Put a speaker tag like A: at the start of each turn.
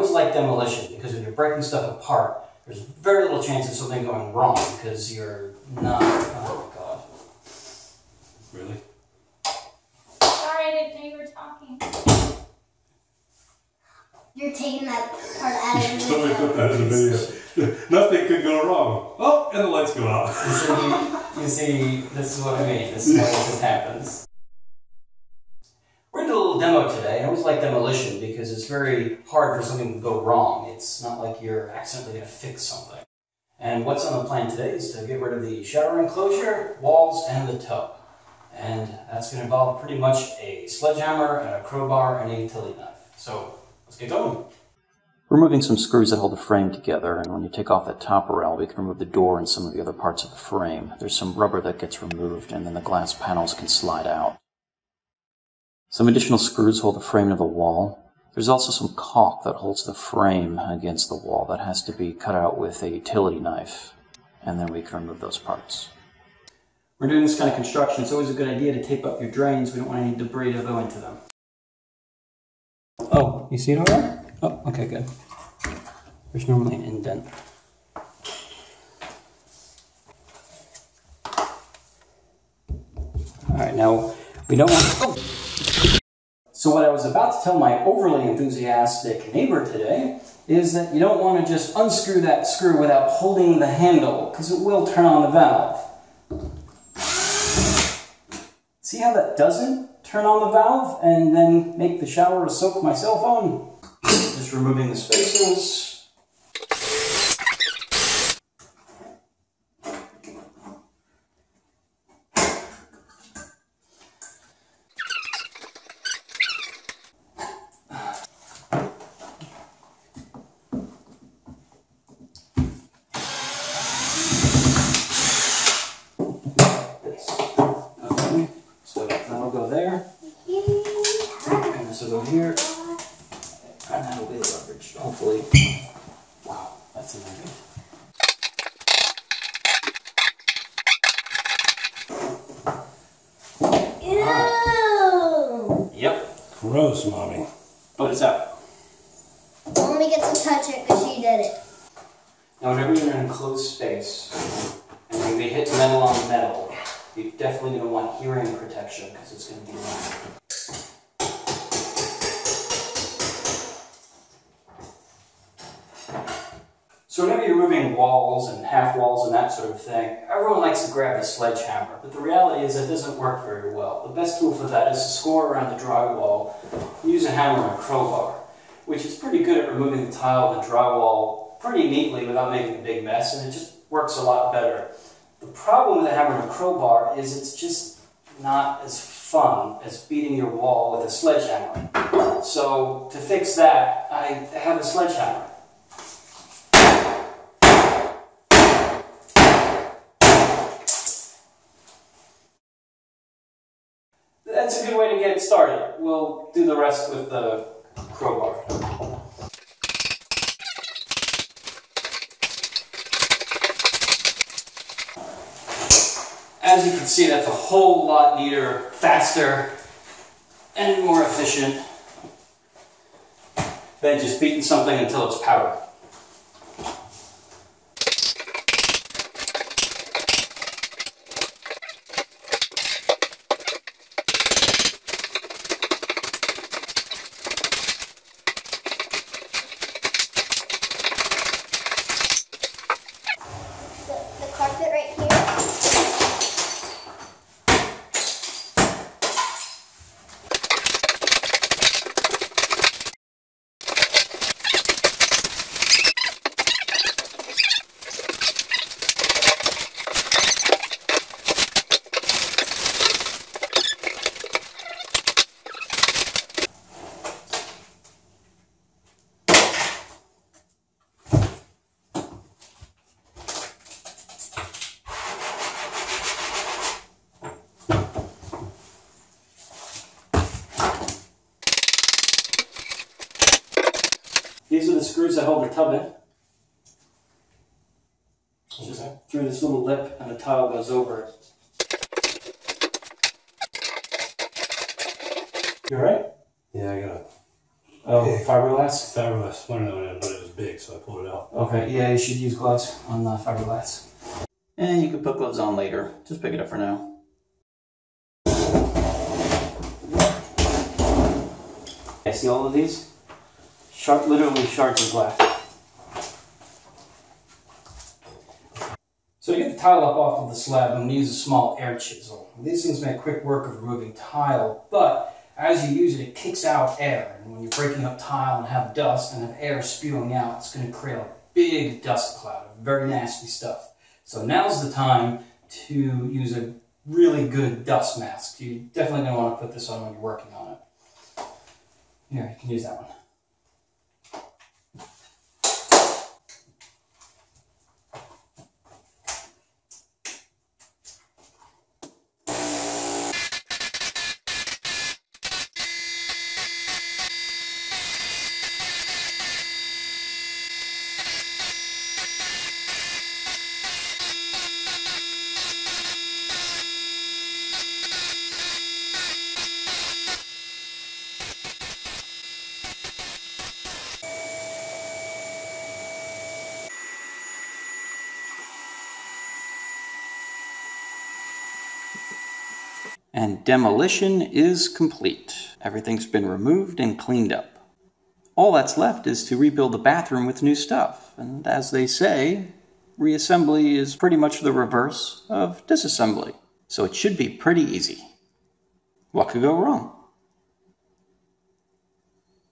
A: always like demolition because when you're breaking stuff apart, there's very little chance of something going wrong because you're not... Oh my god.
B: Really?
C: Sorry, I didn't know you were talking.
D: You're taking that part out of the video.
B: Somebody put that in the video. Nothing could go wrong. Oh, and the lights go out.
A: You see, this is what I mean. This is how this happens. We're going to do a little demo today. I always like demolition because it's very hard for something to go wrong. It's not like you're accidentally going to fix something. And what's on the plan today is to get rid of the shower enclosure, walls, and the tub. And that's going to involve pretty much a sledgehammer and a crowbar and a utility knife. So let's get going. Removing some screws that hold the frame together, and when you take off that top rail, we can remove the door and some of the other parts of the frame. There's some rubber that gets removed, and then the glass panels can slide out. Some additional screws hold the frame to the wall. There's also some caulk that holds the frame against the wall that has to be cut out with a utility knife, and then we can remove those parts. We're doing this kind of construction. It's always a good idea to tape up your drains. We don't want any debris to go into them. Oh, you see it over there? Oh, okay, good. There's normally an indent. Alright, now we don't want... Oh. So what I was about to tell my overly enthusiastic neighbor today is that you don't want to just unscrew that screw without holding the handle, because it will turn on the valve. See how that doesn't turn on the valve and then make the shower soak my cell phone? Just removing the spaces. So that'll go there. And this will go here. And that'll be the leverage, hopefully. Wow, that's amazing.
D: Ew!
A: Yep.
B: Gross, Mommy.
A: Oh, it's out.
D: Let me get to touch it because she did it.
A: Now, whenever you're in an enclosed space, and you're going to be hitting metal on metal, you're definitely going to want hearing protection because it's going to be loud. So whenever you're moving walls and half walls and that sort of thing, everyone likes to grab a sledgehammer, but the reality is it doesn't work very well. The best tool for that is to score around the drywall and use a hammer and a crowbar, which is pretty good at removing the tile and the drywall pretty neatly without making a big mess, and it just works a lot better. The problem with a hammer and a crowbar is it's just not as fun as beating your wall with a sledgehammer. So to fix that, I have a sledgehammer. That's a good way to get it started. We'll do the rest with the crowbar. As you can see, that's a whole lot neater, faster, and more efficient than just beating something until it's powder.
D: The carpet right here.
A: These are the screws that hold the tub in. Just through this little lip, and the tile goes over it. You alright?
B: Yeah, I got it.
A: Oh, fiberglass?
B: Fabulous. One of those.
A: Okay, yeah, you should use gloves on fiberglass. And you can put gloves on later. Just pick it up for now. Okay, see all of these? Literally shards of glass. So to get the tile up off of the slab, I'm going to use a small air chisel. These things make quick work of removing tile, but as you use it, it kicks out air. And when you're breaking up tile and have dust and have air spewing out, it's going to create a big dust cloud of very nasty stuff. So now's the time to use a really good dust mask. You're definitely going to want to put this on when you're working on it. Here, you can use that one. And demolition is complete. Everything's been removed and cleaned up. All that's left is to rebuild the bathroom with new stuff. And as they say, reassembly is pretty much the reverse of disassembly. So it should be pretty easy. What could go wrong?